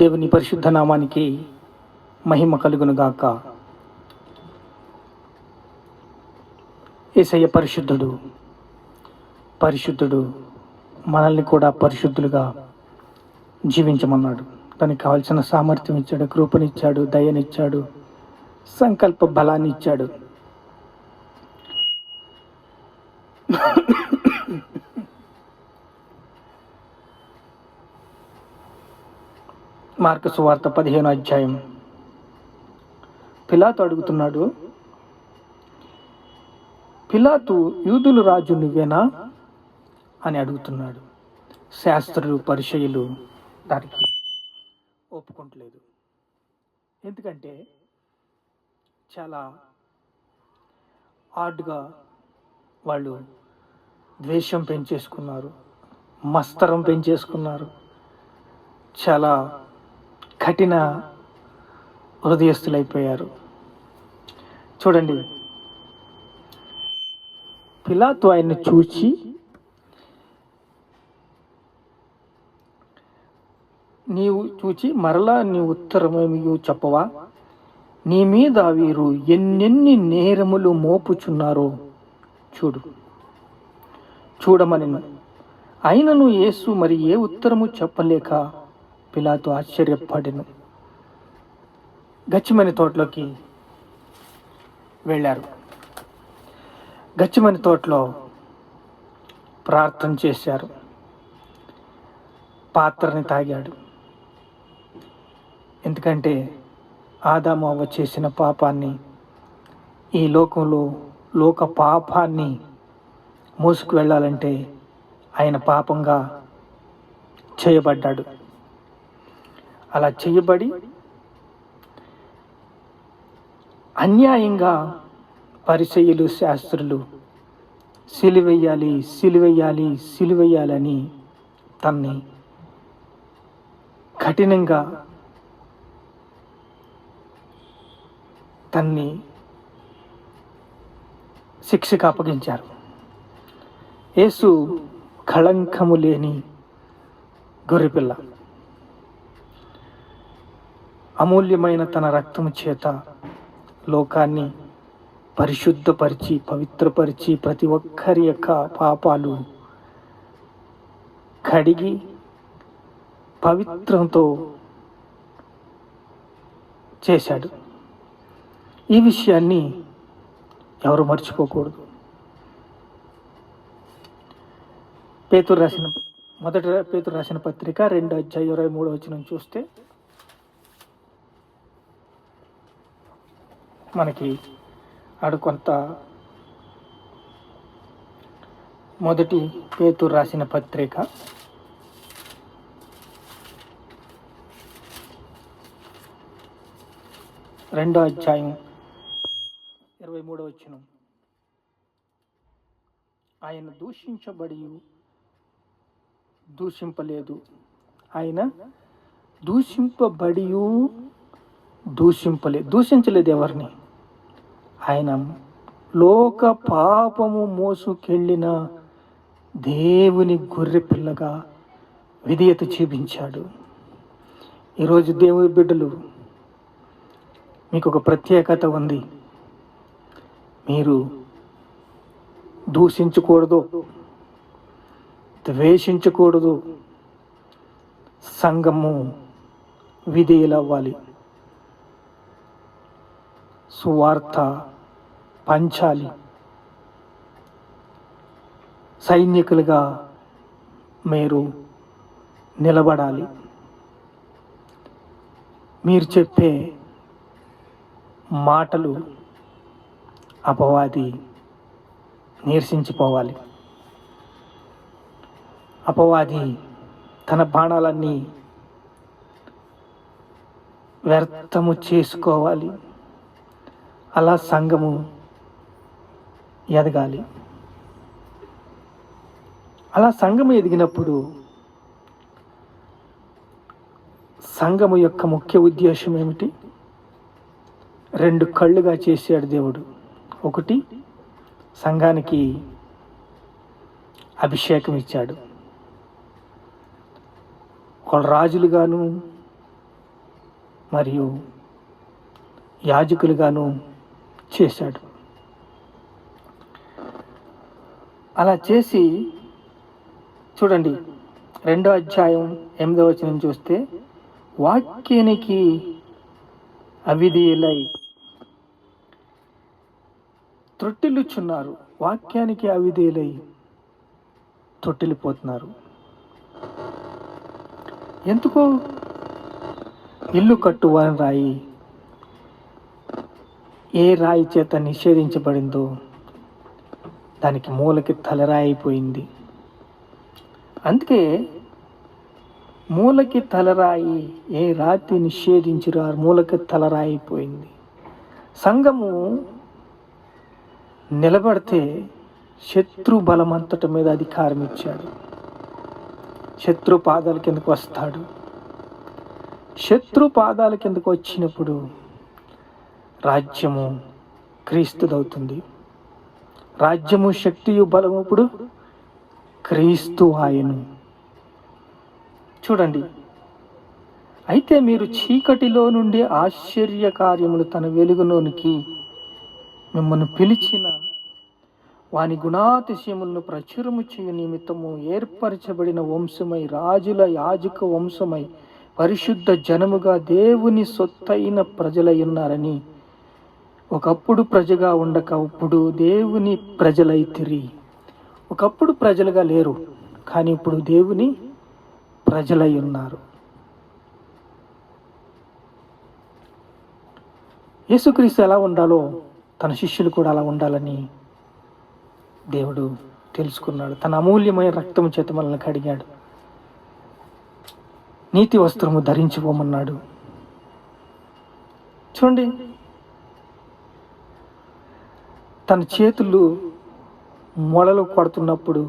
దేవుని పరిశుద్ధ నామానికి మహిమ కలుగునుగాక. యేసయ్య పరిశుద్ధుడు, పరిశుద్ధుడు. మనల్ని కూడా పరిశుద్ధులుగా జీవించమన్నాడు. దానికి కావాల్సిన సామర్థ్యం ఇచ్చాడు, కృపనిచ్చాడు, దయనిచ్చాడు, సంకల్ప బలాన్ని ఇచ్చాడు. మార్కు సువార్త 15వ అధ్యాయం. పిలాతు అడుగుతున్నాడు, పిలాతు యూదుల రాజు నువ్వేనా అని అడుగుతున్నాడు. శాస్త్రులు, పరిచయులు దానికి ఒప్పుకోవట్లేదు. ఎందుకంటే చాలా హార్డ్గా వాళ్ళు ద్వేషం పెంచేసుకున్నారు, మస్తరం పెంచేసుకున్నారు, చాలా కఠిన హృదయస్థులైపోయారు. చూడండి, పిలాతు ఆయన్ని చూచి మరలా నీ ఉత్తరమేమి చెప్పవా? నీ మీద వీరు ఎన్నెన్ని నేరములు మోపుచున్నారో చూడమనెను. అయినను యేసు మరి ఏ ఉత్తరము చెప్పలేక పిలాతు ఆశ్చర్యపడెను. గెత్సేమనే తోటలోకి వెళ్ళారు. గెత్సేమనే తోటలో ప్రార్థన చేశారు. పాత్రని తాగాడు. ఎందుకంటే ఆదాము అవ్వ చేసిన పాపాన్ని, ఈ లోక పాపాన్ని మోసుకు వెళ్ళాలంటే ఆయన పాపంగా చేయబడ్డాడు. అలా చేయబడి అన్యాయంగా పరిసయ్యులు, శాస్త్రులు సిలువెయ్యాలని తన్ని కఠినంగా శిక్షకు అప్పగించారు. యేసు కళంకము లేని గొర్రెపిల్ల, అమూల్యమైన తన రక్తము చేత లోకాన్ని పరిశుద్ధపరిచి, పవిత్రపరిచి, ప్రతి ఒక్కరి యొక్క పాపాలు కడిగి పవిత్రంతో చేశాడు. ఈ విషయాన్ని ఎవరు మర్చిపోకూడదు. మొదటి పేతురు రాసిన పత్రిక 2వ అధ్యాయం 23వ వచనం చూస్తే మనకి కొంత మొదటి పేతురు రాసిన పత్రిక 2వ అధ్యాయం 23వ వచనం. ఆయన దూషింపలేదు, ఆయన దూషించలేదు ఎవరిని. ఆయన లోక పాపము మోసుకెళ్ళిన దేవుని గొర్రె పిల్లగా విధేయత చూపించాడు. ఈరోజు దేవుని బిడ్డలు, మీకు ఒక ప్రత్యేకత ఉంది. మీరు దూషించకూడదు, ద్వేషించకూడదు. సంఘము విధేయులవ్వాలి, సువార్త పంచాలి, సైనికులుగా మీరు నిలబడాలి. మీరు చెప్పే మాటలు అపవాది నీరసించిపోవాలి. అపవాది తన బాణాలన్నీ వ్యర్థము చేసుకోవాలి. అలా సంఘము ఎదగాలి. అలా సంఘము ఎదిగినప్పుడు సంఘము యొక్క ముఖ్య ఉద్దేశం ఏమిటి? 2 కళ్ళుగా చేశాడు దేవుడు. ఒకటి, సంఘానికి అభిషేకం ఇచ్చాడు. ఒకళ్ళు రాజులుగాను, మరియు యాజకులుగాను చేశాడు. అలా చేసి చూడండి, 2వ అధ్యాయం 8వ వచనం చూస్తే, వాక్యానికి అవిధేయులై త్రొట్టిల్లుచున్నారు. వాక్యానికి అవిధేయులై త్రొట్టిల్లిపోతున్నారు. ఎందుకు? ఇల్లు కట్టువాని రాయి ఏ రాయి చేత నిషేధించబడిందో దానికి మూలకి తలరాయి అయిపోయింది. అందుకే మూలకి తలరాయి ఏ రాతి నిషేధించిరో ఆ మూలకి తలరాయి అయిపోయింది. సంఘము నిలబడితే శత్రు బలమంతటి మీద అధికారం ఇచ్చాడు. శత్రు పాదాల కిందకు వస్తాడు. శత్రు పాదాల కిందకు వచ్చినప్పుడు రాజ్యము క్రీస్తుదవుతుంది. రాజ్యము, శక్తియు, బలము ఇప్పుడు క్రీస్తు ఆయను. చూడండి, అయితే మీరు చీకటిలో నుండి ఆశ్చర్య కార్యములు తన వెలుగులోనికి మిమ్మల్ని పిలిచిన వాని గుణాతిశయములను ప్రచురము చేయు నిమిత్తము ఏర్పరచబడిన వంశమై, రాజుల యాజక వంశమై, పరిశుద్ధ జనముగా, దేవుని సొత్తైన ప్రజలై ఉన్నారని. ఒకప్పుడు ప్రజగా ఉండక ఇప్పుడు దేవుని ప్రజలైతిరి. ఒకప్పుడు ప్రజలుగా లేరు, కానీ ఇప్పుడు దేవుని ప్రజలై ఉన్నారు. యేసుక్రీస్తు ఎలా ఉండాలో తన శిష్యులు కూడా అలా ఉండాలని దేవుడు తెలుసుకున్నాడు. తన అమూల్యమైన రక్తము చేత మనల్ని కడిగాడు. నీతి వస్త్రము ధరించిపోమన్నాడు. చూడండి, తన చేతులు మొడలు కొడుతున్నప్పుడు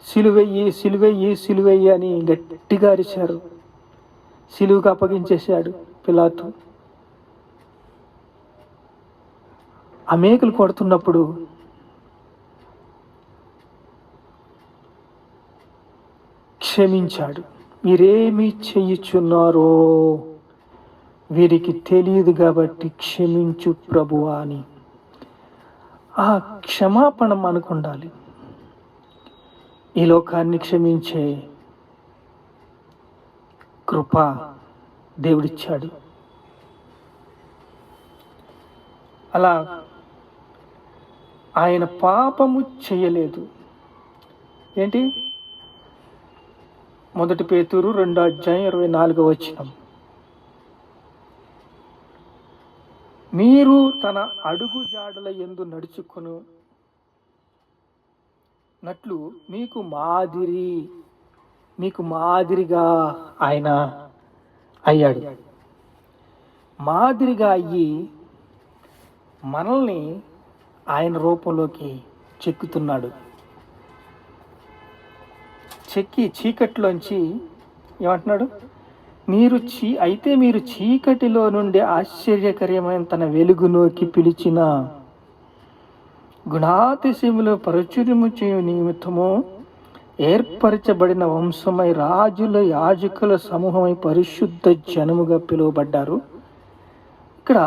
సిలువెయ్యి, సిలువెయ్యి, సిలువెయ్యి అని గట్టిగా అరిచారు. సిలువుకు అప్పగించేశాడు పిలాతు. ఆ మేకులు కొడుతున్నప్పుడు క్షమించాడు. మీరేమి చెయ్యుచున్నారో వీరికి తెలియదు కాబట్టి క్షమించు ప్రభువా అని. ఆ క్షమాపణ మనకు ఉండాలి. ఈ లోకాన్ని క్షమించే కృప దేవుడిచ్చాడు. అలా ఆయన పాపము చేయలేదు. ఏంటి? 1 పేతురు 2వ అధ్యాయం 24వ వచనం, మీరు తన అడుగు జాడల యందు నడుచుకొనున్నట్లు మీకు మాదిరిగా ఆయన అయ్యాడు. మాదిరిగా అయ్యి మనల్ని ఆయన రూపంలోకి చెక్కుతున్నాడు. చెక్కి చీకటిలోంచి ఏమంటున్నాడు? అయితే మీరు చీకటిలో నుండి ఆశ్చర్యకరమైన తన వెలుగులోకి పిలిచిన గుణాతిశయములు ప్రచురము చేయు నిమిత్తము ఏర్పరచబడిన వంశమై, రాజుల యాజకుల సమూహమై, పరిశుద్ధ జనముగా పిలువబడ్డారు. ఇక్కడ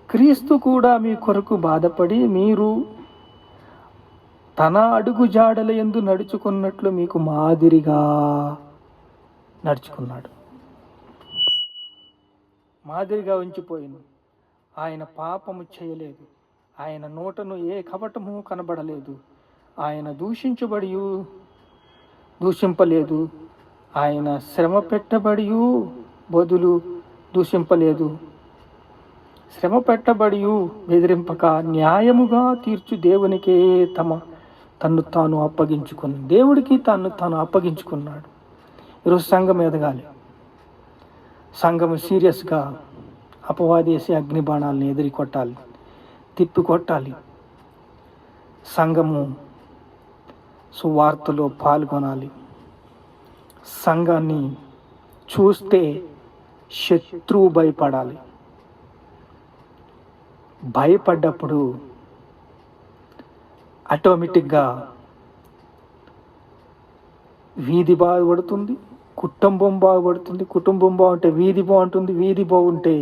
క్రీస్తు కూడా మీ కొరకు బాధపడి మీరు తన అడుగు జాడల యందు నడుచుకున్నట్లు మీకు మాదిరిగా నడుచుకున్నాడు. మాదిరిగా ఉంచిపోయింది. ఆయన పాపము చేయలేదు. ఆయన నోటను ఏ కపటము కనబడలేదు. ఆయన దూషింపలేదు. ఆయన శ్రమ పెట్టబడి బదులు దూషింపలేదు. శ్రమ పెట్టబడి బెదిరింపక న్యాయముగా తీర్చు దేవునికే తన్ను తాను అప్పగించుకున్నాడు. దేవుడికి తాను అప్పగించుకున్నాడు. ఈరోజు సంఘం ఎదగాలి. సంఘము సీరియస్గా అపవాదేసి అగ్ని బాణాలను ఎదిరి కొట్టాలి, తిప్పి కొట్టాలి. సంఘము సువార్తలో పాల్గొనాలి. సంఘాన్ని చూస్తే శత్రువు భయపడాలి. భయపడ్డప్పుడు ఆటోమేటిక్గా వీధి బాగుపడుతుంది, కుటుంబం బాగుపడుతుంది, కుటుంబం బాగుంటే వీధి బాగుంటుంది, వీధి బాగుంటే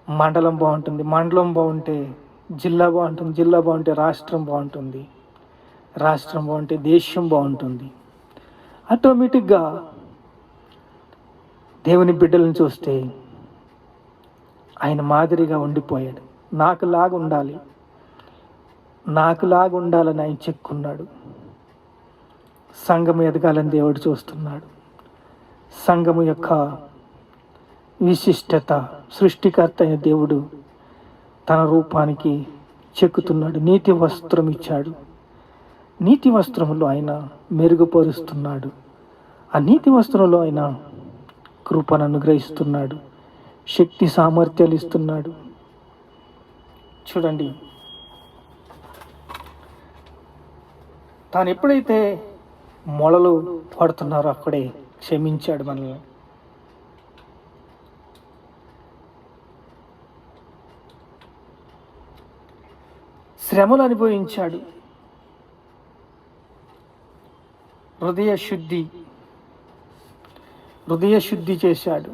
మండలం బాగుంటుంది, మండలం బాగుంటే జిల్లా బాగుంటుంది, జిల్లా బాగుంటే రాష్ట్రం బాగుంటుంది, రాష్ట్రం బాగుంటే దేశం బాగుంటుంది. ఆటోమేటిక్గా దేవుని బిడ్డలను చూస్తే ఆయన మాదిరిగా ఉండిపోయాడు. నాకులాగా ఉండాలి, నాకులాగా ఉండాలని ఆయన చెక్కున్నాడు. సంఘం ఎదగాలని దేవుడు చూస్తున్నాడు. సంఘము యొక్క విశిష్టత సృష్టికర్త అయిన దేవుడు తన రూపానికి చెక్కుతున్నాడు. నీతి వస్త్రం ఇచ్చాడు. నీతి వస్త్రంలో ఆయన మెరుగుపరుస్తున్నాడు. ఆ నీతి వస్త్రంలో ఆయన కృపను అనుగ్రహిస్తున్నాడు, శక్తి సామర్థ్యాలు ఇస్తున్నాడు. చూడండి, తాను ఎప్పుడైతే మొలలు పడుతున్నారో అక్కడే క్షమించాడు మనల్ని. శ్రమలు అనుభవించాడు. హృదయ శుద్ధి చేశాడు.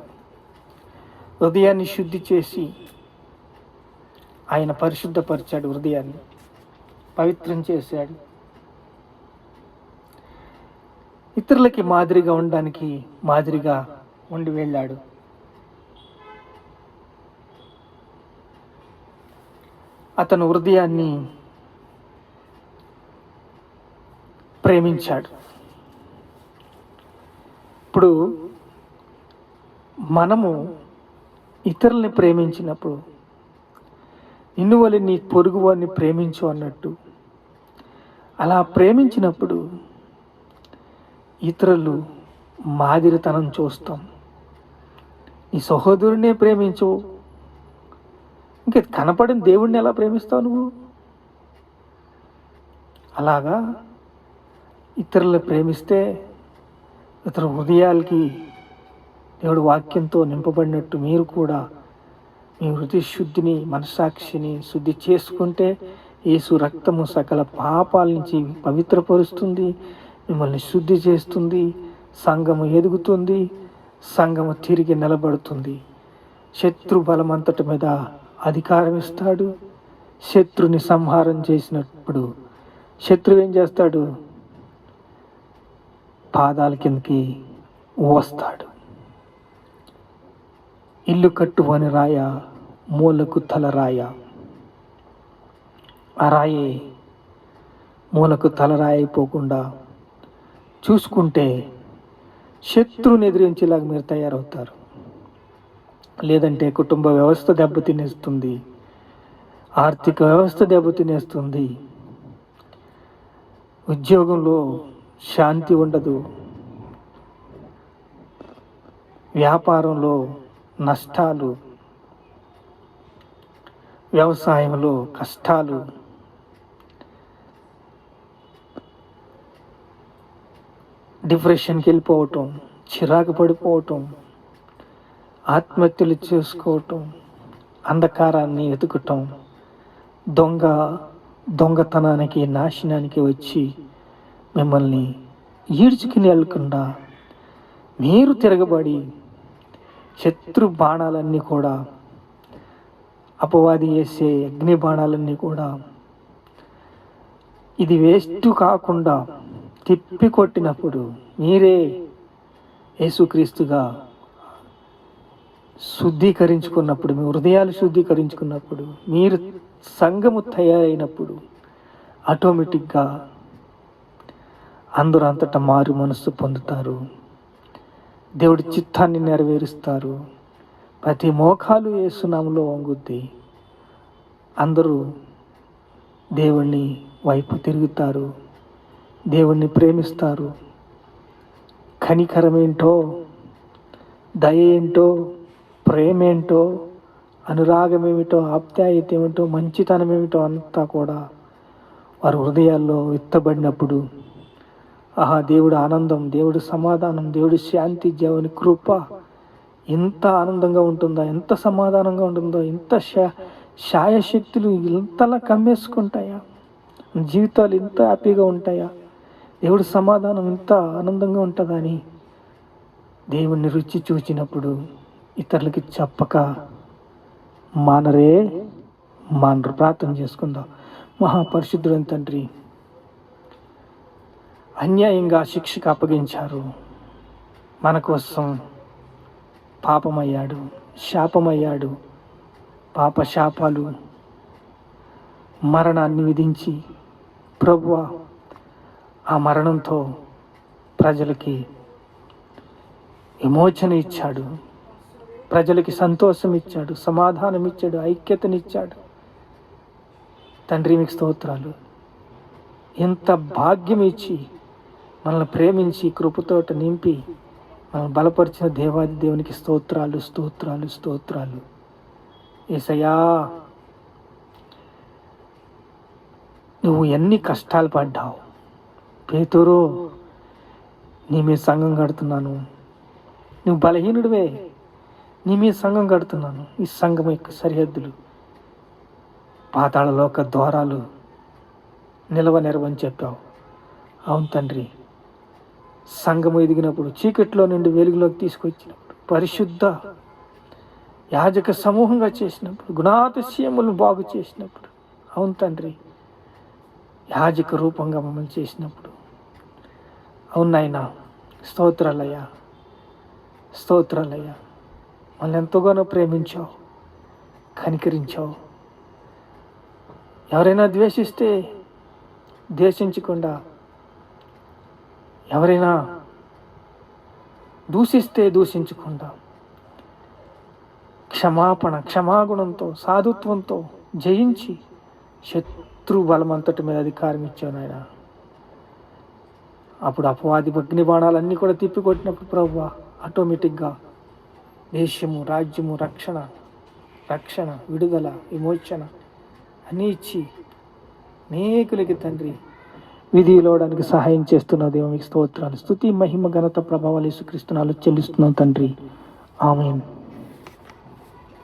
హృదయాన్ని శుద్ధి చేసి ఆయన పరిశుద్ధపరిచాడు, హృదయాన్ని పవిత్రం చేశాడు. ఇతరులకి మాదిరిగా ఉండడానికి మాదిరిగా ఉండి వెళ్ళాడు. అతను హృదయాన్ని ప్రేమించాడు. ఇప్పుడు మనము ఇతరుల్ని ప్రేమించినప్పుడు నిన్ను వలె నీ పొరుగు వారిని ప్రేమించు అన్నట్టు, అలా ప్రేమించినప్పుడు ఇతరులు మాదిరితనం చూస్తాం. నీ సహోదరునే ప్రేమించు, ఇంకా కనపడిన దేవుడిని ఎలా ప్రేమిస్తావు నువ్వు? అలాగా ఇతరులు ప్రేమిస్తే ఇతర హృదయాలకి దేవుడు వాక్యంతో నింపబడినట్టు మీరు కూడా మీ హృదయ శుద్ధిని, మనస్సాక్షిని శుద్ధి చేసుకుంటే యేసు రక్తము సకల పాపాల నుంచి పవిత్రపరుస్తుంది, మిమ్మల్ని శుద్ధి చేస్తుంది. సంఘము ఎదుగుతుంది, సంఘము తిరిగి నిలబడుతుంది. శత్రు బలమంతటి మీద అధికారం ఇస్తాడు. శత్రుని సంహారం చేసినప్పుడు శత్రువు ఏం చేస్తాడు? పాదాల కిందకి వస్తాడు. ఇల్లు కట్టువని రాయ, మూలకు తల రాయ. ఆ రాయే మూలకు తలరాయి అయిపోకుండా చూసుకుంటే శత్రువుని ఎదిరించేలాగా మీరు తయారవుతారు. లేదంటే కుటుంబ వ్యవస్థ దెబ్బతినేస్తుంది, ఆర్థిక వ్యవస్థ దెబ్బతినేస్తుంది, ఉద్యోగంలో శాంతి ఉండదు, వ్యాపారంలో నష్టాలు, వ్యవసాయంలో కష్టాలు, డిప్రెషన్కి వెళ్ళిపోవటం, చిరాకు పడిపోవటం, ఆత్మహత్యలు చేసుకోవటం, అంధకారాన్ని వెతుకటం, దొంగతనానికి నాశనానికి వచ్చి మిమ్మల్ని ఈడ్చుకుని వెళ్ళకుండా మీరు తిరగబడి శత్రు బాణాలన్నీ కూడా, అపవాది వేసే అగ్ని బాణాలన్నీ కూడా ఇది వేస్ట్ కాకుండా తిప్పి కొట్టినప్పుడు మీరే యేసుక్రీస్తుగా శుద్ధీకరించుకున్నప్పుడు, మీ హృదయాలు శుద్ధీకరించుకున్నప్పుడు, మీరు సంఘము తయారైనప్పుడు ఆటోమేటిక్గా అందరూ అంతటా మారు మనస్సు పొందుతారు. దేవుడి చిత్తాన్ని నెరవేరుస్తారు. ప్రతి మోకాలు యేసు నామములో వంగుద్ది. అందరూ దేవుణ్ణి వైపు తిరుగుతారు, దేవుణ్ణి ప్రేమిస్తారు. కనికరమేంటో, దయ ఏంటో, ప్రేమేంటో, అనురాగం ఏమిటో, ఆప్యాయత ఏమిటో, మంచితనం ఏమిటో అంతా కూడా వారి హృదయాల్లో విత్తబడినప్పుడు ఆహా, దేవుడు ఆనందం, దేవుడు సమాధానం, దేవుడు శాంతి, దేవుని కృప ఎంత ఆనందంగా ఉంటుందో, ఎంత సమాధానంగా ఉంటుందో, ఎంత శాయశక్తులు ఇంతలా కమ్మేసుకుంటాయా? జీవితాలు ఇంత హ్యాపీగా ఉంటాయా? దేవుడి సమాధానం ఇంత ఆనందంగా ఉంటుందని దేవుణ్ణి రుచి చూచినప్పుడు ఇతరులకి చెప్పక మానరు. ప్రార్థన చేసుకుందాం. మహాపరిశుద్ధుడైన తండ్రి, అన్యాయంగా శిక్షకు అప్పగించారు. మన కోసం పాపమయ్యాడు, శాపమయ్యాడు. పాప శాపాలు, మరణాన్ని విధించి ప్రభువా ఆ మరణంతో ప్రజలకి విమోచన ఇచ్చాడు, ప్రజలకి సంతోషం ఇచ్చాడు, సమాధానం ఇచ్చాడు, ఐక్యతనిచ్చాడు. తండ్రి మీకు స్తోత్రాలు. ఎంత భాగ్యం ఇచ్చి మనల్ని ప్రేమించి కృపతోట నింపి మనల్ని బలపరిచిన దేవాది దేవునికి స్తోత్రాలు, స్తోత్రాలు, స్తోత్రాలు. యేసయ్యా, నువ్వు ఎన్ని కష్టాలు పడ్డావు. పేతురు, నీ మీద సంఘం కడుతున్నాను. నువ్వు బలహీనుడివే, నీ మీద సంఘం కడుతున్నాను. ఈ సంఘం యొక్క సరిహద్దులు పాతాళలోక ద్వారాలు నిలవని చెప్పావు. అవును తండ్రి, సంఘము ఎదిగినప్పుడు, చీకట్లో నుండి వెలుగులోకి తీసుకొచ్చినప్పుడు, పరిశుద్ధ యాజక సమూహంగా చేసినప్పుడు, గుణాతిశయములను బాగు చేసినప్పుడు, అవును తండ్రి, యాజక రూపంగా మమ్మల్ని చేసినప్పుడు, అవును నాయనా, స్తోత్రాలయ్యా, స్తోత్రాలయ్యా. మళ్ళీ ఎంతగానో ప్రేమించావు, కనికరించావు. ఎవరైనా ద్వేషిస్తే ద్వేషించకుండా, ఎవరైనా దూషిస్తే దూషించకుండా, క్షమాగుణంతో, సాధుత్వంతో జయించి శత్రు బలమంతటి మీద అధికారం ఇచ్చావు నాయన. అప్పుడు అపవాది అగ్ని బాణాలన్నీ కూడా తిప్పికొట్టినప్పుడు ప్రభువా, ఆటోమేటిక్గా దేశము, రాజ్యము, రక్షణ, విడుదల, విమోచన అన్నీ ఇచ్చి అనేకులకి తండ్రి విధిలోడానికి సహాయం చేస్తున్న దేవునికి స్తోత్రాలు, స్తుతి, మహిమ, ఘనత, ప్రభావాలు యేసుక్రీస్తు నామములో చెల్లిస్తున్నాం తండ్రి. ఆమేన్.